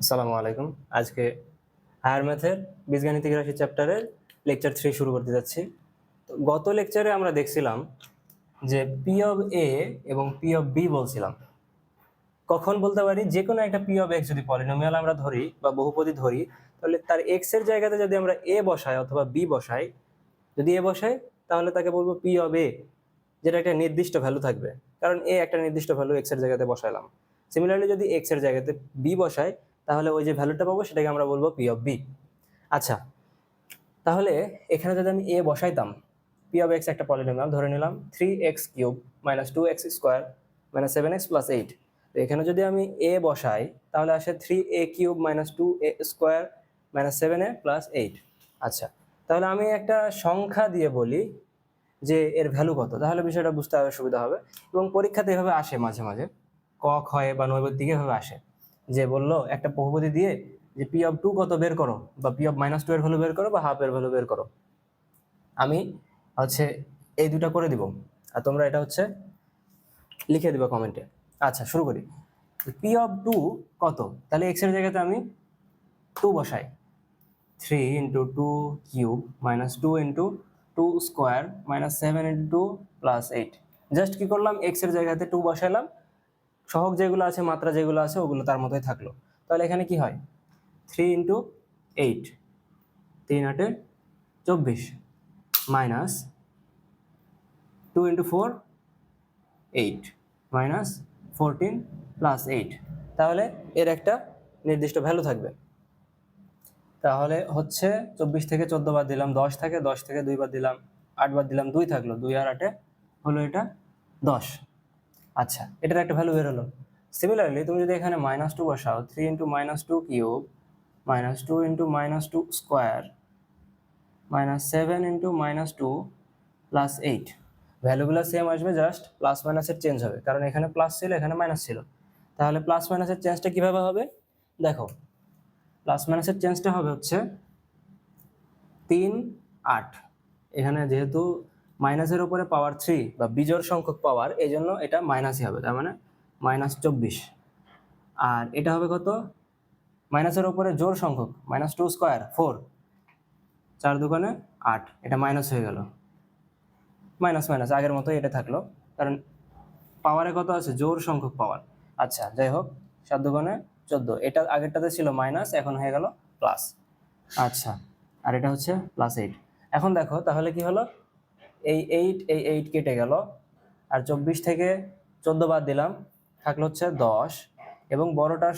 আসসালামু আলাইকুম। আজকে হায়ার ম্যাথের বীজগাণিতিক রাশি চ্যাপ্টারের লেকচার 3 শুরু করতে যাচ্ছি। তো গত লেকচারে আমরা দেখছিলাম যে পি অফ এ এবং পি অফ বি বলছিলাম। কখন বলতে পারি যে কোনো একটা পি অফ এক্স যদি পলিনোমিয়াল আমরা ধরি বা বহুপদী ধরি, তাহলে তার এক্স এর জায়গাতে যদি আমরা এ বসাই অথবা বি বসাই, যদি এ বসাই তাহলে তাকে বলবো পি অফ এ, যেটা একটা নির্দিষ্ট ভ্যালু থাকবে, কারণ এ একটা নির্দিষ্ট ভ্যালু এক্স এর জায়গাতে বসাইলাম। সিমিলারলি যদি এক্স এর জায়গাতে বি বসাই তাহলে ওই যে ভ্যালুটা পাবো সেটাকে আমরা বলবো পি অফ বি। আচ্ছা, তাহলে এখানে যদি আমি এ বসাইতাম, পি অফ এক্স একটা পলিনোমিয়াল ধরে নিলাম 3x³ - 2x² - 7x + 8। তো এখানে যদি আমি এ বসাই তাহলে আসে 3a³ - 2a² - 7a + 8। আচ্ছা, তাহলে আমি একটা সংখ্যা দিয়ে বলি যে এর ভ্যালু কত, তাহলে বিষয়টা বুঝতে আরো সুবিধা হবে। এবং পরীক্ষাতে এভাবে আসে মাঝে মাঝে, ক ক্ষয়ে বা নৈবেদ্যিক এভাবে আসে যে বললো একটা বহুপদী দিয়ে যে পি অফ 2 কত বের করো, বা পি অফ -2 এর ভ্যালু বের করো, বা হাফ এর ভ্যালু বের করো। আমি হচ্ছে এই দুটা করে দিব আর তোমরা এটা হচ্ছে লিখে দিবা কমেন্টে। আচ্ছা, শুরু করি। পি অফ 2 কত, তাহলে এক্স এর জায়গাতে আমি 2 বসাই। 3 × 2³ - 2 × 2² - 7 × 2 + 8। জাস্ট কি করলাম, এক্স এর জায়গাতে 2 বসাইলাম, সহগ যেগুলো আছে, মাত্রা যেগুলো আছে ওগুলো তার মতোই থাকলো। তাহলে এখানে কি হয়, 3 × 8, 3 8 24, মাইনাস 2 × 4, 8, মাইনাস 14 + 8। তাহলে এর একটা নির্দিষ্ট ভ্যালু থাকবে। তাহলে হচ্ছে 24 থেকে 14 বাদ দিলাম 10 থাকে, 10 থেকে 2 বাদ দিলাম 8 বাদ দিলাম 2 থাকলো, 2 আর 8 হলো এটা 10। আচ্ছা, এটার একটা ভ্যালু বের হলো। সিমিলারলি তুমি যদি এখানে -2 বসাও, 3 × -2³ - 2 × -2² - 7 × -2 + 8। ভ্যালুগুলো সেম আসবে, জাস্ট প্লাস মাইনাসের চেঞ্জ হবে, কারণ এখানে প্লাস ছিল এখানে মাইনাস ছিল। তাহলে প্লাস মাইনাসের চেঞ্জটা কিভাবে হবে দেখো, প্লাস মাইনাসের চেঞ্জটা হবে হচ্ছে 3 8। এখানে যেহেতু মাইনাসের উপরে পাওয়ার 3 বা বিজোড় সংখ্যক পাওয়ার, এই জন্য এটা মাইনাসই হবে, তার মানে -24। আর এটা হবে কত, মাইনাসের উপরে জোড় সংখ্যক -2² 4, 4 দুগুণে 8, এটা মাইনাস হয়ে গেল, মাইনাস মাইনাস আগের মতোই এটা থাকলো, কারণ পাওয়ারে কত আছে, জোড় সংখ্যক পাওয়ার। আচ্ছা, যাই হোক, 7 দুগুণে 14, এটা আগেরটাতে ছিল মাইনাস, এখন হয়ে গেল প্লাস। আচ্ছা, আর এটা হচ্ছে +8। এখন দেখো তাহলে কি হলো, এই 8 কেটে গেল, আর 24 থেকে 14 বাদ দিলাম, থাকলো হচ্ছে 10, এবং বড়টার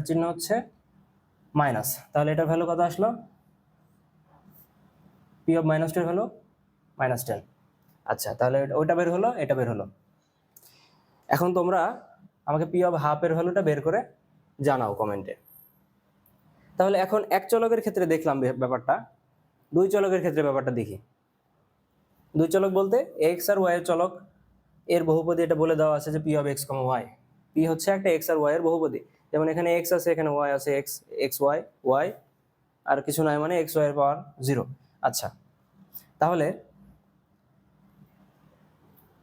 চিহ্ন হচ্ছে মাইনাস। তাহলে এটার ভ্যালু কত আসলো, পি অফ -2 এর ভ্যালু -10। আচ্ছা, তাহলে ওইটা বের হলো, এটা বের হলো। এখন তোমরা আমাকে পি অফ হাফ এর ভ্যালুটা বের করে জানাও কমেন্টে। তাহলে এখন এক চলকের ক্ষেত্রে দেখলাম ব্যাপারটা, দুই চলকের ক্ষেত্রে ব্যাপারটা দেখি। দুই চলক বলতে এক্স আর ওয়াই এর চলক, এর বহুপদী এটা বলে দেওয়া আছে যে P of X, Y. P হচ্ছে একটা এক্স আর ওয়াই এর বহুপদী, যেমন এখানে এক্স আছে, এখানে ওয়াই আছে, এক্স এক্স ওয়াই ওয়াই, আর কিছু নাই, মানে এক্স ওয়াই এর পাওয়ার 0। আচ্ছা, তাহলে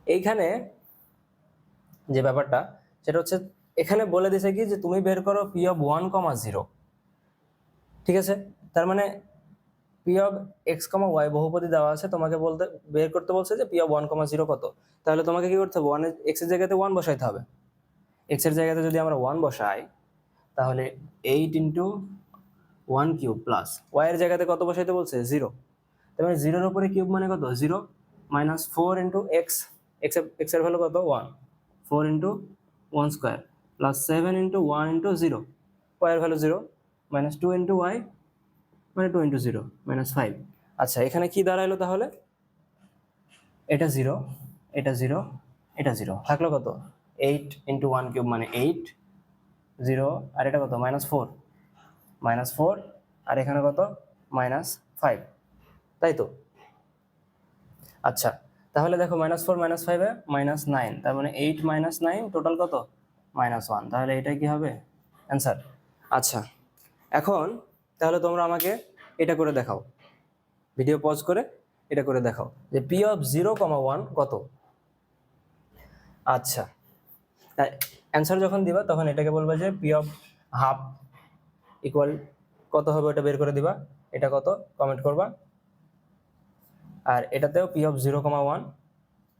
এইখানে যে ব্যাপারটা সেটা হচ্ছে, এখানে বলে দিছে কি যে তুমি বের করো পি অফ 1, 0। ঠিক আছে, তার মানে পি অফ এক্স, ওয়াই বহুপদী দেওয়া আছে, তোমাকে বলতে বের করতে বলছে যে পি অফ 1, 0 কত। তাহলে তোমাকে কি করতে হবে, এক্স এর জায়গাতে 1 বসাইতে হবে। এক্স এর জায়গাতে যদি আমরা 1 বসাই, তাহলে 8 × 1³ প্লাস ওয়াই এর জায়গাতে কত বসাইতে বলছে, 0। তার মানে 0 এর উপরে কিউব মানে কত, 0, মাইনাস 4 × x, এক্স এর ভ্যালু কত, 1, 4 × 1² প্লাস 7 × 1 × 0, ওয়াই এর ভ্যালু 0, মাইনাস 2 × y মানে 2 × 0, -5। আচ্ছা, এখানে কি দাঁড়াইলো তাহলে, এটা 0, এটা 0, এটা 0, থাকলো কত, 8 × 1³ মানে 8, 0, আর এটা কত, -4, -4, আর এখানে কত, -5, তাই তো। আচ্ছা, তাহলে দেখো -4 -5 এ -9, তার মানে 8 - 9 টোটাল কত, -1। তাহলে এটা কি হবে অ্যান্সার। আচ্ছা, এখন তাহলে তোমরা আমাকে এটা করে দেখাও, ভিডিও পজ করে এটা করে দেখাও যে পি অফ 0, 1 কত। আচ্ছা, অ্যান্সার যখন দিবা তখন এটাকে বলবা যে পি অফ হাফ ইকুয়াল কত হবে ওটা বের করে দিবা, এটা কত কমেন্ট করবা, আর এটাতেও P(0,1)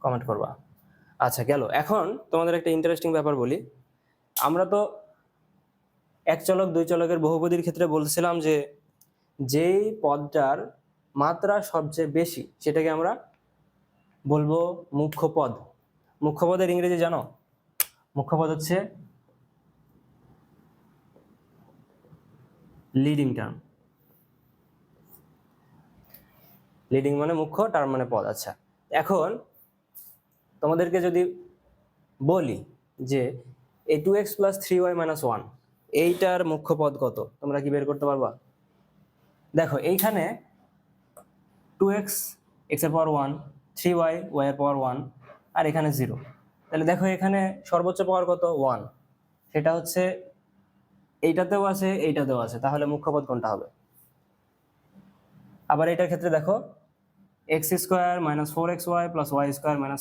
কমেন্ট করবা। আচ্ছা গেল। এখন তোমাদের একটা ইন্টারেস্টিং ব্যাপার বলি, আমরা তো এক চলক দুই চলকের বহুপদীর ক্ষেত্রে বলছিলাম যে যেই পদটার মাত্রা সবচেয়ে বেশি সেটাকে আমরা বলবো মুখ্য পদ। মুখ্য পদের ইংরেজি জানো? মুখ্য পদ হচ্ছে লিডিং টার্ম। লিডিং মানে মুখ্য, টার্ম মানে পদ। আচ্ছা এখন তোমাদেরকে যদি বলি যে এই 2x + 3y - 1 এইটার মুখ্য পদ কত, তোমরা কি বের করতে পারবা? দেখো এইখানে 2x x এর পাওয়ার 1, 3y y এর পাওয়ার 1, আর এখানে 0। তাহলে দেখো এখানে সর্বোচ্চ পাওয়ার কত? 1। সেটা হচ্ছে এইটাতেও আছে এইটাতেও আছে, তাহলে মুখ্য পদ কোনটা হবে? আবার এটার ক্ষেত্রে দেখো x² - 4xy + y²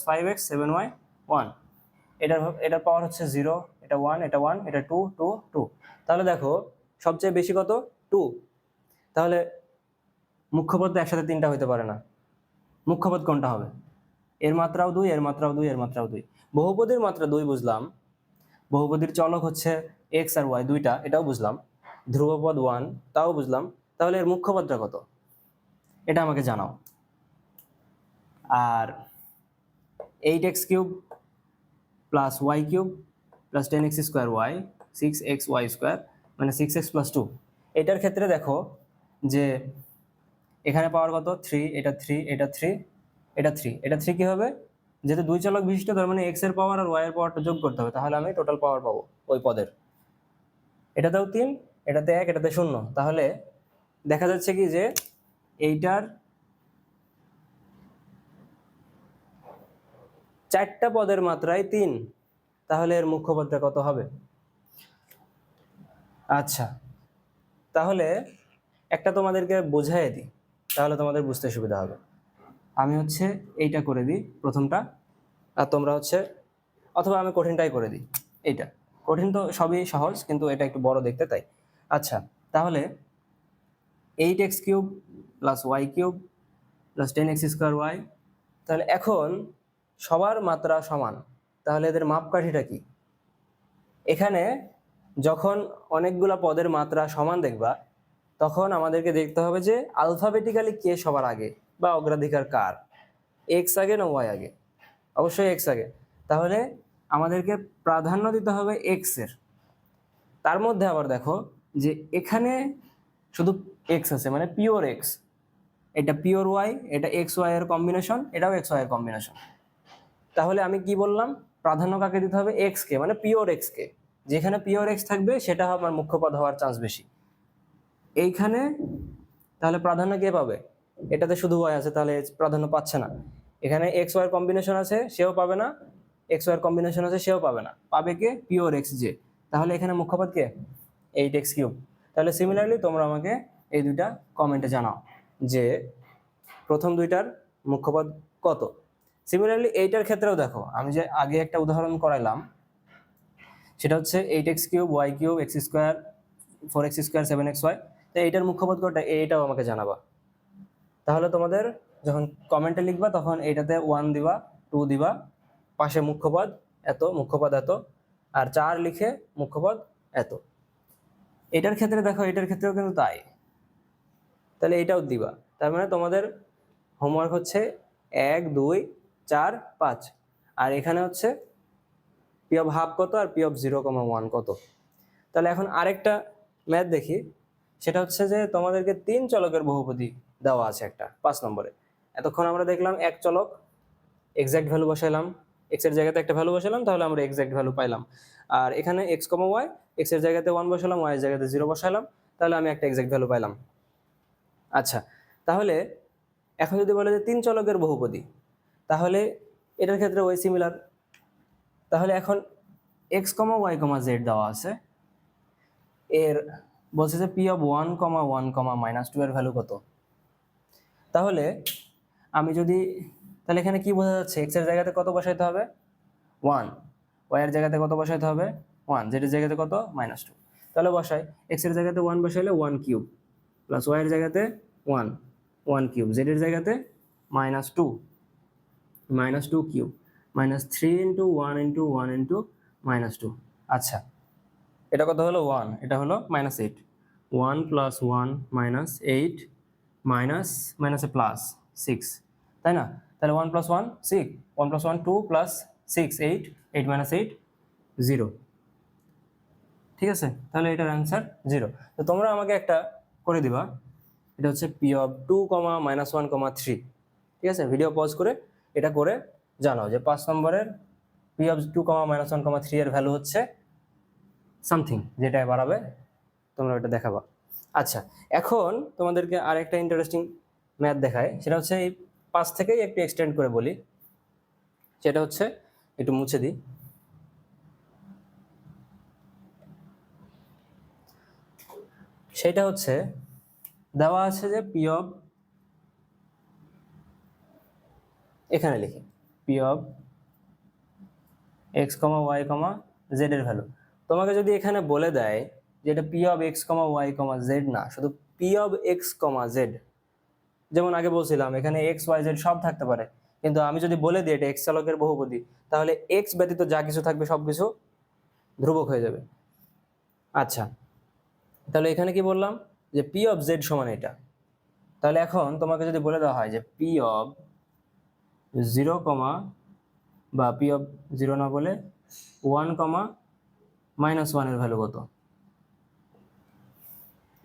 - 5x 7y 1, এটার পাওয়ার হচ্ছে 0, এটা 1, এটা 1, এটা 2, 2, 2। তাহলে দেখো সবচেয়ে বেশি কত? 2। তাহলে মুখ্যপদ তো একসাথে তিনটা হইতে পারে না, মুখ্যপদ কোনটা হবে? এর মাত্রাও 2, এর মাত্রাও 2, এর মাত্রাও 2। বহুপদীর মাত্রা 2 বুঝলাম, বহুপদীর চলক হচ্ছে x আর y দুইটা, এটাও বুঝলাম, ধ্রুবপদ 1 তাও বুঝলাম। তাহলে এর মুখ্যপদটা কত এটা আমাকে জানাও। আর 8x³ + y³ + 10x² y 6xy² মানে 6x + 2, এটার ক্ষেত্রে দেখো যে এখানে পাওয়ার কত? 3, এটা 3, এটা 3, এটা 3, এটা 3 কি হবে? যেহেতু দুই চলক বিশিষ্ট তার মানে x এর পাওয়ার আর y এর পাওয়ারটা যোগ করতে হবে, তাহলে আমি টোটাল পাওয়ার পাবো ওই পদের। এটাতেও 3, এটাতে 1, এটাতে 0। তাহলে দেখা যাচ্ছে কি যে এইটার 4টা পদের মাত্রায় 3, তাহলে এর মুখ্য পদটা কত হবে? আচ্ছা তাহলে একটা তোমাদেরকে বোঝাই দিই, তাহলে তোমাদের বুঝতে সুবিধা হবে। আমি হচ্ছে এইটা করে দিই প্রথমটা, আর তোমরা হচ্ছে, অথবা আমি কঠিনটাই করে দিই। এইটা কঠিন তো সবই সহজ, কিন্তু এটা একটু বড় দেখতে তাই। আচ্ছা তাহলে 8x³ + y³ + 10x² y, তাহলে এখন সবার মাত্রা সমান, তাহলে এদের মাপকাঠিটা কি? এখানে যখন অনেকগুলা পদের মাত্রা সমান দেখবা তখন আমাদেরকে দেখতে হবে যে আলফাবেটিক্যালি কে সবার আগে বা অগ্রাধিকার কার, এক্স আগে না ওয়াই আগে? অবশ্যই এক্স আগে। তাহলে আমাদেরকে প্রাধান্য দিতে হবে এক্স এর। তার মধ্যে আবার দেখো যে এখানে শুধু এক্স আছে, মানে পিওর এক্স, এটা পিওর ওয়াই, এটা এক্স ওয়াই এর কম্বিনেশন, এটাও এক্স ওয়াই এর কম্বিনেশন। তাহলে আমি কি বললাম? প্রাধান্য কাকে দিতে হবে? এক্স কে, মানে পিওর এক্স কে। যেখানে পিওর এক্স থাকবে সেটা আমার মুখ্য পদ হওয়ার চান্স বেশি। এইখানে তাহলে প্রাধান্য কে পাবে? এটাতে শুধু ওয়াই আছে, তাহলে প্রাধান্য পাচ্ছে না। এখানে এক্স ওয়াই কম্বিনেশন আছে, সেও পাবে না, এক্স ওয়াই কম্বিনেশন আছে, সেও পাবে না। পাবে কে? Pure x J. তাহলে এখানে মুখ্য পদ কে? 8x³। তাহলে সিমিলারলি তোমরা আমাকে এই দুইটা কমেন্টে জানাও যে প্রথম দুইটার মুখ্য পদ কত। সিমিলারলি এইটার ক্ষেত্রেও দেখো, আমি যে আগে একটা উদাহরণ করাইলাম সেটা হচ্ছে 8x³ y³ x² 4x² 7xy, তো এইটার মুখ্য পদ কোনটা এইটাও আমাকে জানাবা। তাহলে তোমাদের যখন কমেন্টে লিখবা তখন এইটাতে 1 দিবা, 2 দিবা, পাশে মুখ্য পদ এত, মুখ্য পদ এত, আর 4 লিখে মুখ্য পদ এত। এটার ক্ষেত্রে দেখো, এটার ক্ষেত্রেও কিন্তু তাই, তাহলে এইটাও দিবা। তার মানে তোমাদের হোমওয়ার্ক হচ্ছে 1 2 4 5, আর এখানে হচ্ছে P(½ কত আর P(0,1) কত। তাহলে এখন আরেকটা ম্যাথ দেখি, সেটা হচ্ছে যে তোমাদেরকে 3 চলকের বহুপদী দেওয়া আছে একটা 5 নম্বরে। এতক্ষণ আমরা দেখলাম এক চলক, এক্সাক্ট ভ্যালু বসাইলাম, এক্স এর জায়গাতে একটা ভ্যালু বসালাম, তাহলে আমরা এক্সাক্ট ভ্যালু পাইলাম। আর এখানে x, y, এক্স এর জায়গাতে 1 বসালাম, y এর জায়গাতে 0 বসালাম, তাহলে আমি একটা এক্সাক্ট ভ্যালু পাইলাম। আচ্ছা তাহলে এখন যদি বলে যে 3 চলকের বহুপদী, তাহলে এটার ক্ষেত্রে ওই সিমিলার। তাহলে এখন x, y, z দেওয়া আছে, এর বলছে যে P(1, 1, -2) এর ভ্যালু কত। তাহলে আমি যদি, তাহলে এখানে কি বোঝা যাচ্ছে? x এর জায়গাতে কত বসাইতে হবে? 1, y এর জায়গাতে কত বসাইতে হবে? 1, z এর জায়গাতে কত? -2। তাহলে বসাই, এক্স এর জায়গাতে 1 বসাইলে 1 কিউব প্লাস ওয়াই এর জায়গাতে 1 1 কিউব, জেড এর জায়গাতে -2 কিউব -3 ইন্টু 1 ইন্টু 1 ইন্টু -2। আচ্ছা, এটা কত হলো 1, এটা হলো -8, 1 প্লাস 1 -8 মাইনাস মাইনাসে প্লাস 6, তাই না? তাহলে 1 প্লাস 1 6, 1 প্লাস 1 2 প্লাস 6 8, 8 মাইনাস 8 0। ঠিক আছে, তাহলে এটার অ্যান্সার 0। তো তোমরা আমাকে একটা করে দিবা, এটা হচ্ছে পি অফ 2, -1, 3। ঠিক আছে, ভিডিও পজ করে এটা করে জানাও যে 5 নম্বরের পি অফ 2, -1, 3 এর ভ্যালু হচ্ছে সামথিং, যেটা বাড়াবে তোমরা ওটা দেখাবা। আচ্ছা, এখন তোমাদেরকে আরেকটা ইন্টারেস্টিং ম্যাথ দেখায়, সেটা হচ্ছে এই 5 থেকেই একটু এক্সটেন্ড করে বলি। সেটা হচ্ছে, একটু মুছে দিই, সেটা হচ্ছে দেওয়া আছে যে পি অফ, এখানে লিখি P of X comma Y comma Z এর ভ্যালু। তোমাকে যদি এখানে বলে দেয় যে এটা P of X comma Y comma Z না, শুধু P of X comma Z, যেমন আগে বলছিলাম এখানে এক্স ওয়াই জেড সব থাকতে পারে, কিন্তু আমি যদি বলে দিই এটা এক্স চালকের বহুপদী, তাহলে এক্স ব্যতীত যা কিছু থাকবে সব কিছু ধ্রুবক হয়ে যাবে। আচ্ছা, তাহলে এখানে কি বললাম যে পি অফ জেড সমান এটা। তাহলে এখন তোমাকে যদি বলে দেওয়া হয় যে পি অফ 0, বা পি অফ 0 না বলে 1, -1 এর ভ্যালু কত,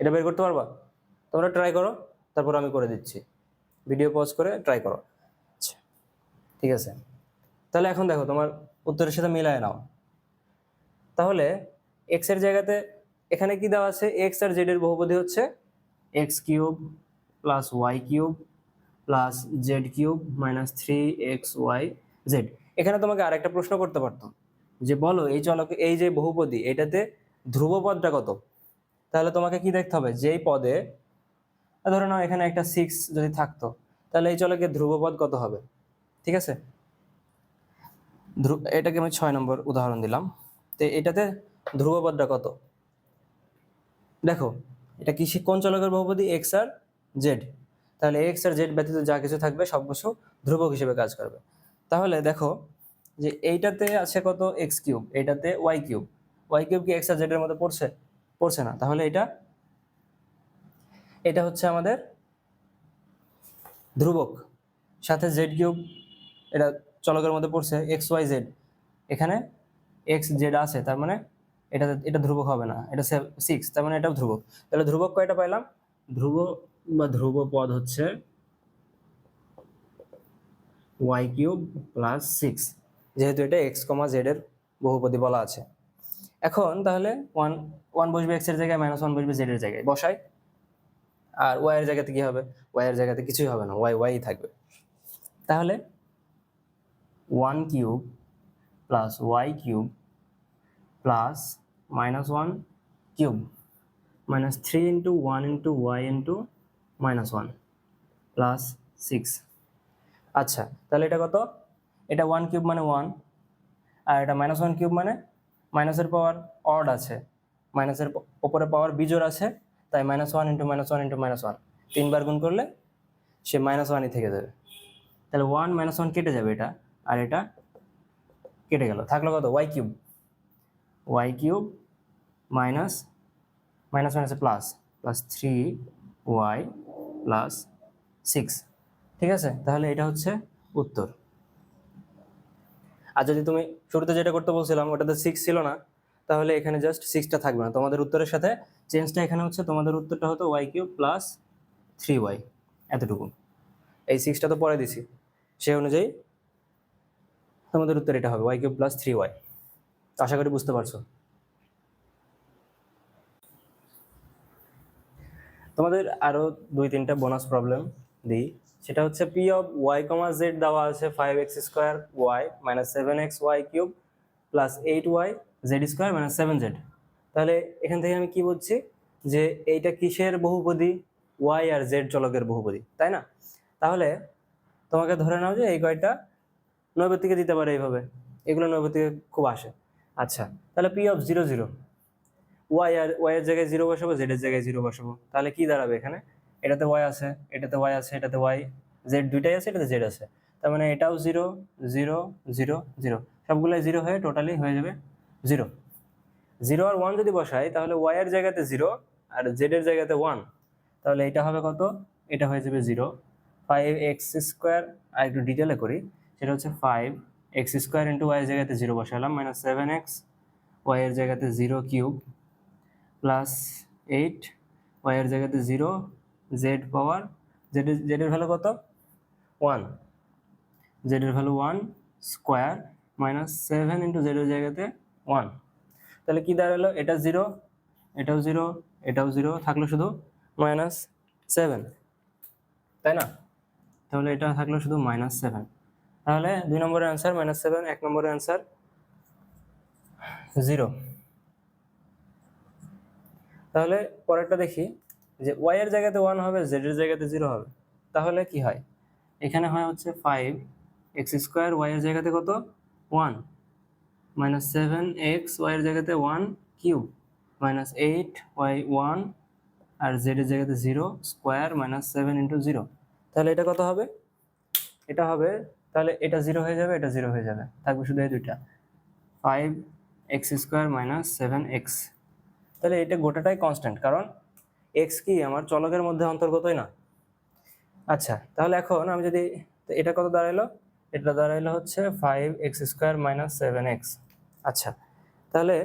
এটা বের করতে পারবা? তোমরা ট্রাই করো, তারপর আমি করে দিচ্ছি, ভিডিও পজ করে ট্রাই করো। আচ্ছা, ঠিক আছে, তাহলে এখন দেখো তোমার উত্তরের সাথে মিলায় নাও। তাহলে এক্স এর জায়গাতে এখানে কি দেওয়া আছে, এক্স আর জেড এর বহুপদী হচ্ছে X cube plus Y cube plus Z cube -3xy Z. এখানে তোমাকে আরেকটা প্রশ্ন করতে পারতো যে বলো এই চলক, এই যে বহুপদী এটাতে ধ্রুবপদটা কত। তাহলে তোমাকে কি দেখতে হবে, যেই পদে ধরে নাও এখানে একটা 6 যদি থাকতো, তাহলে এই চলকের ধ্রুবপদ কত হবে। ঠিক আছে, এটাকে আমি 6 নম্বর উদাহরণ দিলাম। তো এটাতে ধ্রুবপদটা কত, দেখো এটা কি কোন চলকের বহুপদী, এক্স আর জেড। তাহলে এক্স আর জেড ব্যতীত যা কিছু থাকবে সব কিছু ধ্রুবক হিসেবে কাজ করবে। তাহলে দেখো যে এইটাতে আছে কত, এক্স কিউব, এইটাতে ওয়াই কিউব। ওয়াই কিউব কি এক্স আর জেড এর মধ্যে পড়ছে? পড়ছে না। তাহলে এটা হচ্ছে আমাদের ধ্রুবক, সাথে জেড কিউব এটা চলকের মধ্যে পড়ছে এক্স ওয়াই জেড, এখানে এক্স জেড আছে, তার মানে এটা ধ্রুবক হবে না, এটা 6, তার মানে এটাও ধ্রুবক। তাহলে ধ্রুবক কয়টা পাইলাম, ধ্রুব পদ হচ্ছে ওয়াই কিউব প্লাস 6, যেহেতু এটা এক্স কমা জেড এর বহুপদী বলা আছে। এখন তাহলে 1 বসবে এক্স এর জায়গায়, -1 বসবে জেড এর জায়গায়, বসাই। আর ওয়াই এর জায়গাতে কি হবে, ওয়াই এর জায়গাতে কিছুই হবে না, ওয়াই থাকবে। তাহলে 1 cube plus Y cube plus -1 cube -3 into 1 into Y into -1 plus 6। আচ্ছা, তাহলে এটা কত, এটা 1 কিউব মানে 1, আর এটা -1 কিউব মানে মাইনাসের পাওয়ার অড আছে, মাইনাসের ওপরে পাওয়ার বিজোড় আছে, তাই -1 ইন্টু -1 ইন্টু -1 3বার গুণ করলে সে -1ই থেকে যাবে। তাহলে 1 -1 কেটে যাবে এটা, আর এটা কেটে গেল, থাকলো কত, ওয়াই কিউব মাইনাস মাইনাসে প্লাস 3y প্লাস 6। ঠিক আছে, তাহলে এটা হচ্ছে উত্তর। আর যদি তুমি শুরুতে যেটা করতে বলছিলাম ওটাতে 6 ছিল না, তাহলে এখানে জাস্ট 6টা থাকবে না, তোমাদের উত্তরের সাথে চেঞ্জটা এখানে হচ্ছে, তোমাদের উত্তরটা হতো ওয়াই কিউব প্লাস 3y, এতটুকু। এই 6টা তো পরে দিছি, সেই অনুযায়ী তোমাদের উত্তর এটা হবে ওয়াই কিউব প্লাস 3y। আশা করি বুঝতে পারছো। তোমাদের আরো 2-3টা বোনাস প্রবলেম দিই, সেটা হচ্ছে P of Y comma Z দেওয়া আছে 5x² y -7xy cube plus 8y Z square -7z। তাহলে এখান থেকে আমি কি বলছি যে এইটা কিসের বহুপদী, ওয়াই আর জেড চলকের বহুপদী, তাই না? তাহলে তোমাকে ধরে নাও যে এই কয়টা নৈবেতিকে দিতে পারে এইভাবে, এগুলো নৈবেতিকে খুব আসে। আচ্ছা, তাহলে পি অফ 0, 0, ওয়াই এর জায়গায় 0 বসাবো, জেড এর জায়গায় 0 বসাবো, তাহলে কি দাঁড়াবে এখানে? এটাতে ওয়াই আছে, এটাতে ওয়াই আছে, এটাতে ওয়াই, জেড দুইটাই আছে, এটাতে জেড আছে, তার মানে এটাও 0 0 0 0, সবগুলাই 0 হয়ে টোটালি হয়ে যাবে 0। 0 আর 1 যদি বসাই তাহলে ওয়াই এর জায়গাতে 0 আর জেড এর জায়গাতে 1, তাহলে এটা হবে কত? এটা হয়ে যাবে 0। 5x², আর একটু ডিটেলে করি, সেটা হচ্ছে 5x² ইন্টু ওয়াই এর জায়গাতে 0 বসালাম, মাইনাস 7x ওয়াই এর জায়গাতে 0 কিউব প্লাস 8 ওয়াই এর জায়গাতে 0 জেড পাওয়ার, জেড এর ভ্যালু কত? 1, জেড এর value 1 square minus 7 into Z এর জায়গাতে 1, তাহলে কি দাঁড়ালো? এটা 0, এটাও 0, এটাও 0, থাকলো শুধু -7, তাই না? তাহলে এটা থাকলো শুধু -7, তাহলে 2 নম্বরের অ্যান্সার -7, 1 নম্বরের অ্যান্সার 0। তাহলে পরেরটা দেখি যে ওয়াই এর জায়গাতে 1 হবে, জেড এর জায়গাতে 0 হবে, তাহলে কি হয়? এখানে হয় হচ্ছে 5x² ওয়াই এর জায়গাতে কত? 1 মাইনাস 7x ওয়াই এর জায়গাতে 1 কিউব মাইনাস 8 ওয়াই 1 আর জেড এর জায়গাতে 0 স্কোয়ার মাইনাস 7 ইন্টু 0, তাহলে এটা কত হবে? এটা হবে, তাহলে এটা 0 হয়ে যাবে, এটা 0 হয়ে যাবে, থাকবে শুধু এই দুইটা, 5x² মাইনাস 7x। তাহলে এটা গোটাটাই কনস্ট্যান্ট, কারণ x কি আমার চলকের মধ্যে অন্তর্গতই না। আচ্ছা, তাহলে এখন আমি যদি, এটা কত দাঁড়াইলো? এটা দাঁড়াইলো হচ্ছে 5x² মাইনাস 7x। আচ্ছা, তাহলে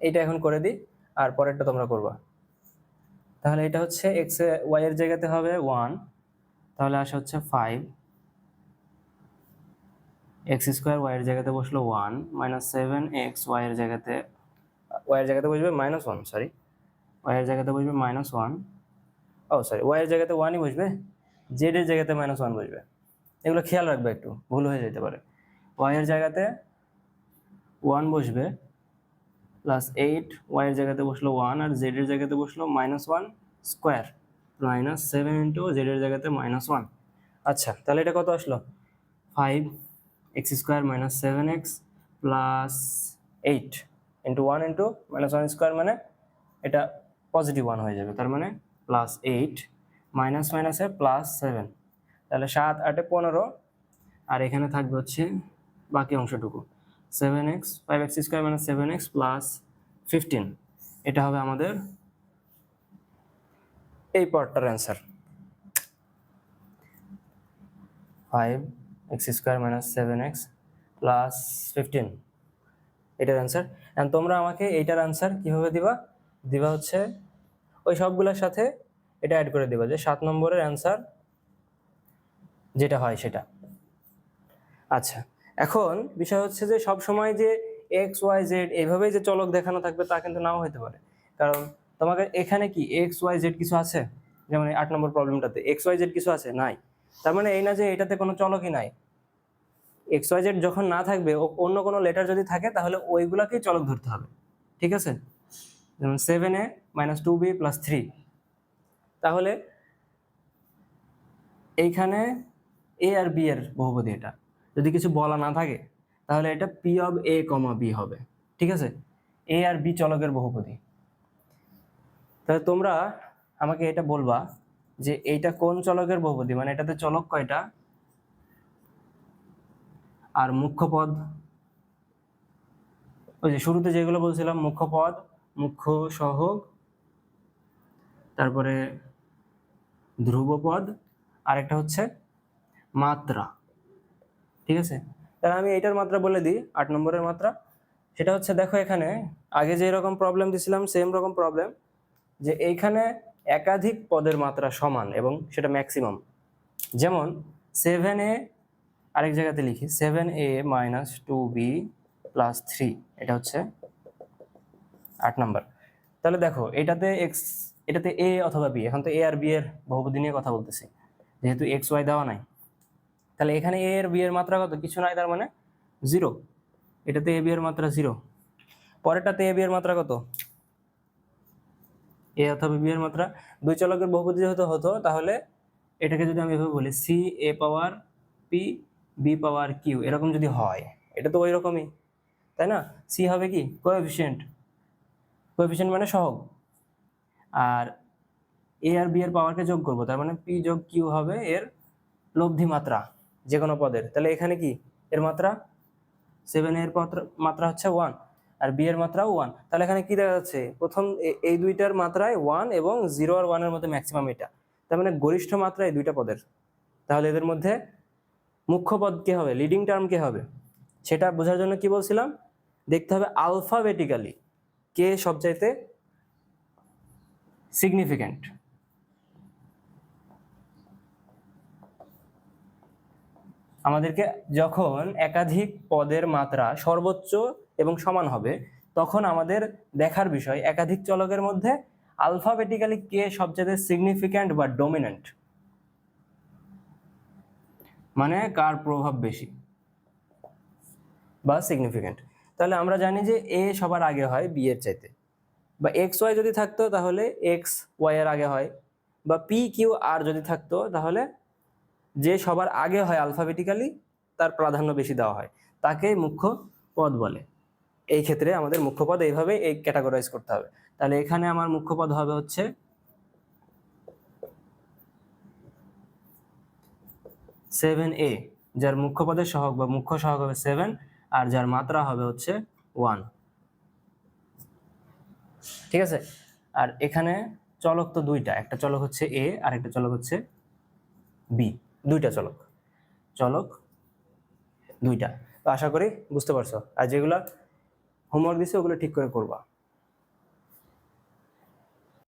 এইটা এখন করে দিই, আর পরেরটা তোমরা করবা। তাহলে এটা হচ্ছে এক্স ওয়াই এর জায়গাতে হবে 1, তাহলে আসে হচ্ছে 5x² ওয়াই এর জায়গাতে বসলো 1 মাইনাস 7x ওয়াই এর জায়গাতে বসবে -1, সরি ওয়াই এর জায়গাতে বসবে -1, ও সরি ওয়াই এর জায়গাতে 1ই বসবে, জেড এর জায়গাতে -1 বসবে, এগুলো খেয়াল রাখবে, একটু ভুল হয়ে যেতে পারে। ওয়াই এর জায়গাতে 1 বসবে প্লাস 8 ওয়াই এর জায়গাতে বসলো 1 আর জেড এর জায়গাতে বসলো -1 স্কোয়ার মাইনাস 7 ইন্টু জেড এর জায়গাতে -1। আচ্ছা, তাহলে এটা কত আসলো? 5x² minus 7x plus 8 into 1 into -1 square, মানে এটা পজিটিভ 1 হয়ে যাবে, তার মানে প্লাস 8 মাইনাস মাইনাসে প্লাস 7, তাহলে 7 8 15, আর এখানে থাকবে হচ্ছে বাকি অংশটুকু 7x 5x² minus 7x plus 15, এটা হবে আমাদের এই পার্টটার answer, 5x² minus 7x plus 15, এটার অ্যান্সার। এন্ড তোমরা আমাকে এইটার অ্যান্সার কিভাবে দিবা হচ্ছে ওই সবগুলোর সাথে এটা অ্যাড করে দিবা, যে 7 নম্বরের অ্যান্সার যেটা হয় সেটা। আচ্ছা, এখন বিষয় হচ্ছে যে সব সময় যে এক্স ওয়াই জেড এইভাবেই যে চলক দেখানো থাকবে তা কিন্তু নাও হতে পারে, কারণ তোমাকে এখানে কি এক্স ওয়াই জেড কিছু আছে, যেমন 8 নম্বর প্রবলেমটাতে এক্স ওয়াই জেড কিছু আছে নাই, তার মানে এই না যে এটাতে কোনো চলকই নাই। এক্স ওয়াই জেড যখন না থাকবে, অন্য কোনো লেটার যদি থাকে তাহলে ওইগুলাকেই চলক ধরতে হবে, ঠিক আছে? যেমন 7a মাইনাস 2b প্লাস 3, তাহলে এইখানে এ আর বি এর বহুপদী, এটা যদি কিছু বলা না থাকে তাহলে এটা P of A comma B হবে, ঠিক আছে? এ আর বি চলকের বহুপদী। তাহলে তোমরা আমাকে এটা বলবা যে এইটা কোন চলকের বহুপদী, মানে এটাতে চলক কয়টা আর মুখ্য পদ, ওই যে শুরুতে যেগুলো বলছিলাম, মুখ্য পদ, মুখ্য সহগ, তারপরে ধ্রুবপদ, আর একটা হচ্ছে মাত্রা, ঠিক আছে? তাহলে আমি এইটার মাত্রা বলে দিই, 8 নম্বরের মাত্রা। সেটা হচ্ছে, দেখো এখানে আগে যে রকম প্রবলেম দিছিলাম সেম রকম প্রবলেম, যে এইখানে একাধিক পদের মাত্রা সমান এবং সেটা ম্যাক্সিমাম। যেমন 7a, আরেক জায়গাতে লিখি 7a মাইনাস 2b প্লাস 3, এটা হচ্ছে 8 নম্বর। তাহলে দেখো এটাতে a অথবা b, এখন তো a আর b এর বহুপদী নিয়ে কথা বলতেছি, যেহেতু এক্স ওয়াই দেওয়া নাই, তাহলে এখানে a এর b এর মাত্রা কত? কিছু নাই, তার মানে 0, এটাতে a b এর মাত্রা 0। পরেরটাতে a b এর মাত্রা কত? a অথবা b এর মাত্রা, দুই চলকের বহুপদী যেহেতু হতো, তাহলে এটাকে যদি আমি এভাবে বলি c a power p b power q, এরকম যদি হয়, এটা তো ওই রকমই, তাই না? c হবে কি কোএফিসিয়েন্ট, কোএফিসিয়েন্ট মানে সহগ, আর এ আর বি এর পাওয়ারকে যোগ করব, তার মানে পি যোগ কিউ হবে এর লব্ধি মাত্রা যে কোনো পদের। তাহলে এখানে কি এর মাত্রা 7 এর মাত্রা হচ্ছে 1 আর বি এর মাত্রাও 1। তাহলে এখানে কি দেখা যাচ্ছে, প্রথম এই দুইটার মাত্রায় 1 এবং 0 আর 1 এর মধ্যে ম্যাক্সিমাম এটা, তার মানে গরিষ্ঠ মাত্রা এই দুইটা পদের। তাহলে এদের মধ্যে মুখ্য পদ কে হবে, লিডিং টার্ম কে হবে, সেটা বোঝার জন্য কি বলছিলাম, দেখতে হবে আলফাবেটিক্যালি কে সবচাইতে সিগনিফিক্যান্ট। আমাদেরকে যখন একাধিক পদের মাত্রা সর্বোচ্চ এবং সমান হবে, তখন আমাদের দেখার বিষয় একাধিক চলকের মধ্যে আলফাবেটিক্যালি কে সবচেয়ে সিগনিফিক্যান্ট বা ডমিনেন্ট, মানে কার প্রভাব বেশি বা সিগনিফিক্যান্ট। তাহলে আমরা জানি যে এ সবার আগে হয় বি এর চাইতে, বা এক্স ওয়াই যদি থাকতো তাহলে এক্স ওয়াই এর আগে হয়, বা পি কিউ আর যদি থাকতো তাহলে যে সবার আগে হয় আলফাবেটিক্যালি তার প্রাধান্য বেশি দেওয়া হয়, তাকে মুখ্য পদ বলে। এই ক্ষেত্রে আমাদের মুখ্য পদ এইভাবে এই ক্যাটাগরাইজ করতে হবে। তাহলে এখানে আমার মুখ্য পদ হবে হচ্ছে 7a, যার মুখ্য পদের সহগ বা মুখ্য সহগ হবে 7 আর যার মাত্রা হবে হচ্ছে 1। ঠিক আছে, আর এখানে চলক তো দুইটা, একটা চলক হচ্ছে এ আর একটা চলক হচ্ছে বি, দুইটা চলক দুইটা। তো আশা করি বুঝতে পারছো, আর যেগুলা হোমওয়ার্ক দিছে ওগুলো ঠিক করে করবা।